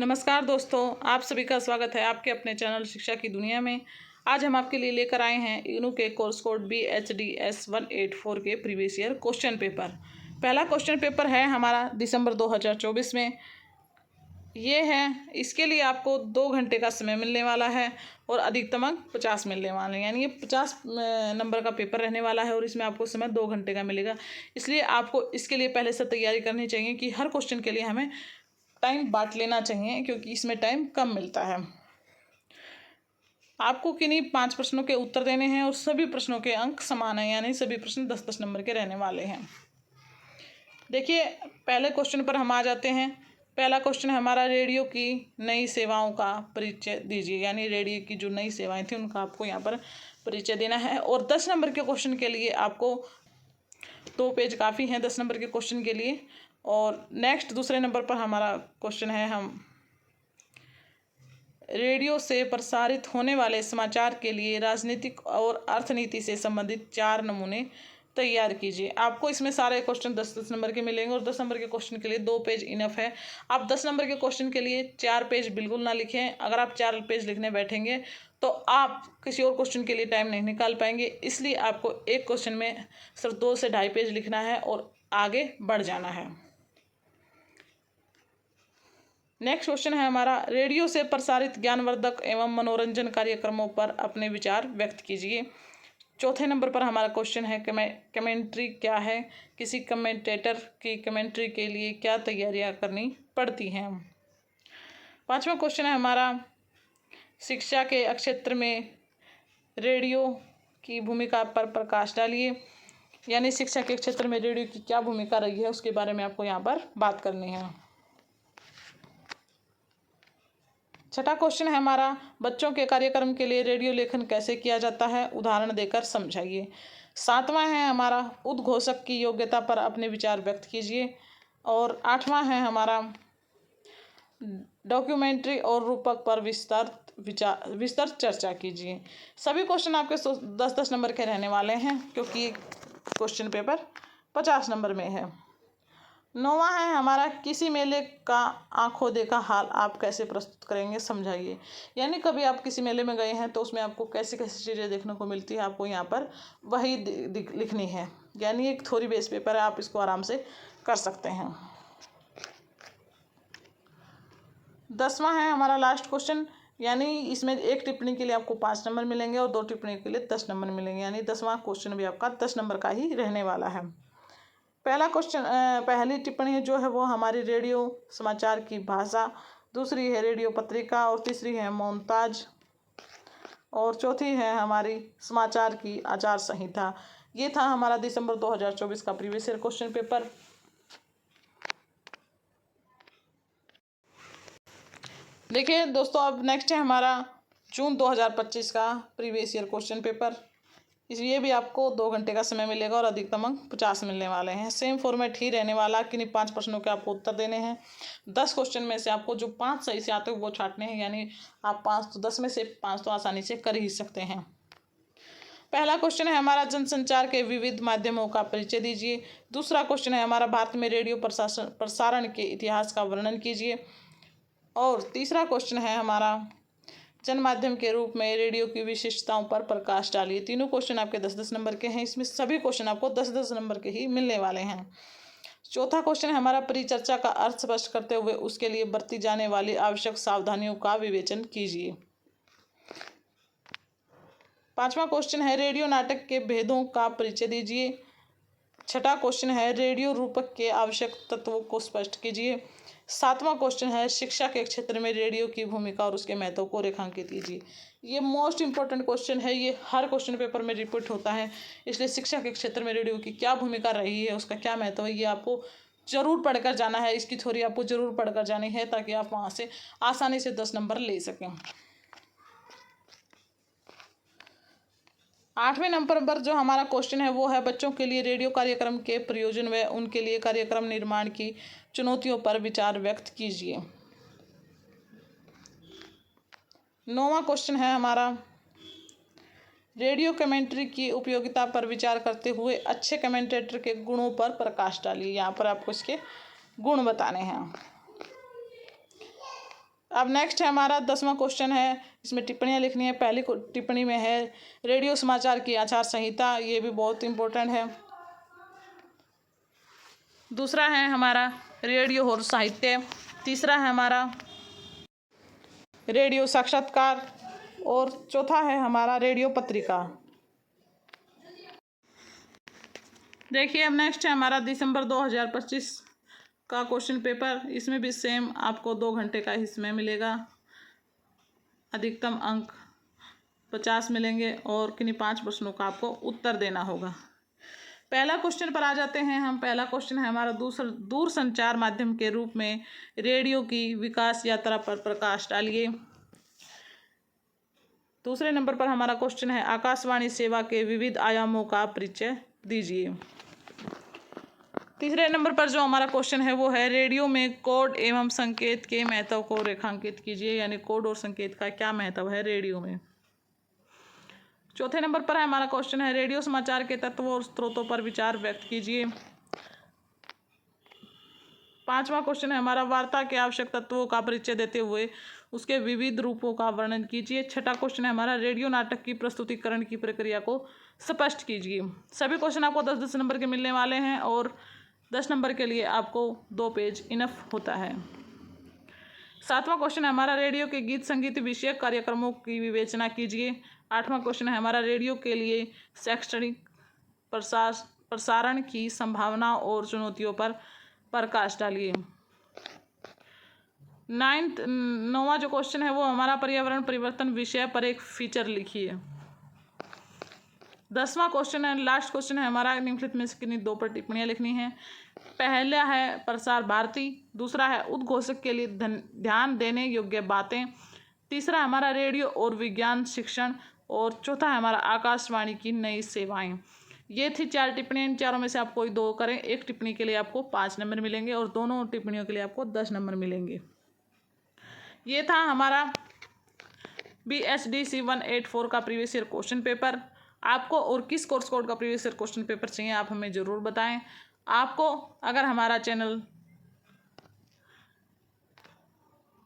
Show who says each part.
Speaker 1: नमस्कार दोस्तों, आप सभी का स्वागत है आपके अपने चैनल शिक्षा की दुनिया में। आज हम आपके लिए लेकर आए हैं इग्नू के कोर्स कोड BHDS 184 के प्रीवियस ईयर क्वेश्चन पेपर। पहला क्वेश्चन पेपर है हमारा दिसंबर 2024 में। ये है, इसके लिए आपको 2 घंटे का समय मिलने वाला है और अधिकतम अंक 50 मिलने वाले हैं। यानी ये 50 नंबर का पेपर रहने वाला है और इसमें आपको समय 2 घंटे का मिलेगा। इसलिए आपको इसके लिए पहले से तैयारी करनी चाहिए कि हर क्वेश्चन के लिए हमें टाइम बांट लेना चाहिए, क्योंकि इसमें टाइम कम मिलता है। आपको किन्हीं 5 प्रश्नों के उत्तर देने हैं और सभी प्रश्नों के अंक समान हैं, यानी सभी प्रश्न 10-10 नंबर के रहने वाले हैं। देखिए, पहले क्वेश्चन पर हम आ जाते हैं। पहला क्वेश्चन है हमारा, रेडियो की नई सेवाओं का परिचय दीजिए। यानी रेडियो की जो नई सेवाएं थी उनका आपको यहाँ पर परिचय देना है। और 10 नंबर के क्वेश्चन के लिए आपको 2 पेज काफ़ी हैं 10 नंबर के क्वेश्चन के लिए। और नेक्स्ट दूसरे नंबर पर हमारा क्वेश्चन है, हम रेडियो से प्रसारित होने वाले समाचार के लिए राजनीतिक और अर्थनीति से संबंधित 4 नमूने तैयार कीजिए। आपको इसमें सारे क्वेश्चन 10-10 नंबर के मिलेंगे और 10 नंबर के क्वेश्चन के लिए 2 पेज इनफ है। आप 10 नंबर के क्वेश्चन के लिए 4 पेज बिल्कुल ना लिखें। अगर आप 4 पेज लिखने बैठेंगे तो आप किसी और क्वेश्चन के लिए टाइम नहीं निकाल पाएंगे। इसलिए आपको एक क्वेश्चन में सिर्फ 2 से 2.5 पेज लिखना है और आगे बढ़ जाना है। नेक्स्ट क्वेश्चन है हमारा, रेडियो से प्रसारित ज्ञानवर्धक एवं मनोरंजन कार्यक्रमों पर अपने विचार व्यक्त कीजिए। चौथे नंबर पर हमारा क्वेश्चन है, कमेंट्री क्या है, किसी कमेंटेटर की कमेंट्री के लिए क्या तैयारियां करनी पड़ती हैं। 5वां क्वेश्चन है हमारा, शिक्षा के क्षेत्र में रेडियो की भूमिका पर प्रकाश डालिए। यानी शिक्षा के क्षेत्र में रेडियो की क्या भूमिका रही है उसके बारे में आपको यहाँ पर बात करनी है। 6वां क्वेश्चन है हमारा, बच्चों के कार्यक्रम के लिए रेडियो लेखन कैसे किया जाता है, उदाहरण देकर समझाइए। 7वां है हमारा, उद्घोषक की योग्यता पर अपने विचार व्यक्त कीजिए। और 8वां है हमारा, डॉक्यूमेंट्री और रूपक पर विस्तृत चर्चा कीजिए। सभी क्वेश्चन आपके 10-10 नंबर के रहने वाले हैं, क्योंकि क्वेश्चन पेपर 50 नंबर में है। 9वां है हमारा, किसी मेले का आंखों देखा हाल आप कैसे प्रस्तुत करेंगे, समझाइए। यानी कभी आप किसी मेले में गए हैं तो उसमें आपको कैसी कैसी चीज़ें देखने को मिलती है, आपको यहाँ पर वही लिखनी है। यानी एक थ्योरी बेस पेपर है, आप इसको आराम से कर सकते हैं। 10वां है हमारा लास्ट क्वेश्चन। यानी इसमें एक टिप्पणी के लिए आपको 5 नंबर मिलेंगे और 2 टिप्पणी के लिए 10 नंबर मिलेंगे। यानी 10वां क्वेश्चन भी आपका 10 नंबर का ही रहने वाला है। पहला क्वेश्चन, पहली टिप्पणी जो है वो हमारी रेडियो समाचार की भाषा, दूसरी है रेडियो पत्रिका, और तीसरी है मोन्ताज, और चौथी है हमारी समाचार की आचार संहिता। ये था हमारा दिसंबर 2024 का प्रीवियस ईयर क्वेश्चन पेपर। देखिए दोस्तों, अब नेक्स्ट है हमारा जून 2025 का प्रीवियस ईयर क्वेश्चन पेपर। ये भी आपको 2 घंटे का समय मिलेगा और अधिकतम अंक 50 मिलने वाले हैं। सेम फॉर्मेट ही रहने वाला, किन्हीं 5 प्रश्नों के आपको उत्तर देने हैं। 10 क्वेश्चन में से आपको जो 5 सही से आते हैं वो छांटने हैं। यानी आप 5 तो 10 में से 5 तो आसानी से कर ही सकते हैं। पहला क्वेश्चन है हमारा, जनसंचार के विविध माध्यमों का परिचय दीजिए। दूसरा क्वेश्चन है हमारा, भारत में रेडियो प्रसारण के इतिहास का वर्णन कीजिए। और तीसरा क्वेश्चन है हमारा, जनमाध्यम के रूप में रेडियो की विशेषताओं पर प्रकाश डालिए। तीनों क्वेश्चन आपके 10-10 नंबर के हैं। इसमें सभी क्वेश्चन आपको 10-10 नंबर के ही मिलने वाले हैं। चौथा क्वेश्चन है हमारा, परिचर्चा का अर्थ स्पष्ट करते हुए उसके लिए बरती जाने वाली आवश्यक सावधानियों का विवेचन कीजिए। 5वां क्वेश्चन है, रेडियो नाटक के भेदों का परिचय दीजिए। 6वां क्वेश्चन है, रेडियो रूपक के आवश्यक तत्वों को स्पष्ट कीजिए। 7वां क्वेश्चन है, शिक्षा के क्षेत्र में रेडियो की भूमिका और उसके महत्व को रेखांकित कीजिए। ये मोस्ट इंपॉर्टेंट क्वेश्चन है, ये हर क्वेश्चन पेपर में रिपीट होता है। इसलिए शिक्षा के क्षेत्र में रेडियो की क्या भूमिका रही है, उसका क्या महत्व है, ये आपको जरूर पढ़कर जाना है। इसकी थ्योरी आपको जरूर पढ़कर जानी है, ताकि आप वहाँ से आसानी से 10 नंबर ले सकें। 8वें नंबर पर जो हमारा क्वेश्चन है वो है, बच्चों के लिए रेडियो कार्यक्रम के प्रयोजन व उनके लिए कार्यक्रम निर्माण की चुनौतियों पर विचार व्यक्त कीजिए। 9वां क्वेश्चन है हमारा, रेडियो कमेंट्री की उपयोगिता पर विचार करते हुए अच्छे कमेंटेटर के गुणों पर प्रकाश डालिए। यहाँ पर आपको इसके गुण बताने हैं। अब नेक्स्ट है हमारा 10वां क्वेश्चन है, इसमें टिप्पणियाँ लिखनी है। पहली टिप्पणी में है रेडियो समाचार की आचार संहिता, ये भी बहुत इंपॉर्टेंट है। दूसरा है हमारा रेडियो और साहित्य। तीसरा है हमारा रेडियो साक्षात्कार और चौथा है हमारा रेडियो पत्रिका। देखिए अब नेक्स्ट है हमारा दिसंबर 2025 का क्वेश्चन पेपर। इसमें भी सेम आपको 2 घंटे का इसमें मिलेगा। अधिकतम अंक 50 मिलेंगे और किन्हीं 5 प्रश्नों का आपको उत्तर देना होगा। पहला क्वेश्चन पर आ जाते हैं हम। पहला क्वेश्चन है हमारा दूर संचार माध्यम के रूप में रेडियो की विकास यात्रा पर प्रकाश डालिए। दूसरे नंबर पर हमारा क्वेश्चन है आकाशवाणी सेवा के विविध आयामों का परिचय दीजिए। तीसरे नंबर पर जो हमारा क्वेश्चन है वो है रेडियो में कोड एवं संकेत के महत्व को रेखांकित कीजिए, यानी कोड और संकेत का क्या महत्व है रेडियो में। चौथे नंबर पर है हमारा क्वेश्चन है रेडियो समाचार के तत्वों और स्रोतों पर विचार व्यक्त कीजिए। पांचवा क्वेश्चन है हमारा वार्ता के आवश्यक तत्वों का परिचय देते हुए उसके विविध रूपों का वर्णन कीजिए। छठा क्वेश्चन है हमारा रेडियो नाटक की प्रस्तुतिकरण की प्रक्रिया को स्पष्ट कीजिए। सभी क्वेश्चन आपको 10-10 नंबर के मिलने वाले हैं और 10 नंबर के लिए आपको 2 पेज इनफ होता है। सातवां क्वेश्चन है हमारा रेडियो के गीत संगीत विषयक कार्यक्रमों की विवेचना कीजिए। आठवां क्वेश्चन है हमारा रेडियो के लिए शैक्षणिक प्रसारण की संभावना और चुनौतियों पर प्रकाश डालिए। नौवां जो क्वेश्चन है वो हमारा पर्यावरण परिवर्तन विषय पर एक फीचर लिखिए। 10वां क्वेश्चन है लास्ट क्वेश्चन है हमारा निम्नलिखित में से किन्हीं 2 पर टिप्पणियां लिखनी है। पहला है प्रसार भारती, दूसरा है उद्घोषक के लिए ध्यान देने योग्य बातें, तीसरा हमारा रेडियो और विज्ञान शिक्षण और चौथा है हमारा आकाशवाणी की नई सेवाएं। ये थी 4 टिप्पणियां। इन चारों में से आप कोई 2 करें। एक टिप्पणी के लिए आपको 5 नंबर मिलेंगे और दोनों टिप्पणियों के लिए आपको 10 नंबर मिलेंगे। ये था हमारा BSDC 184 का प्रीवियस ईयर क्वेश्चन पेपर। आपको और किस कोर्स कोड का प्रीवियस ईयर क्वेश्चन पेपर चाहिए आप हमें ज़रूर बताएं। आपको अगर हमारा चैनल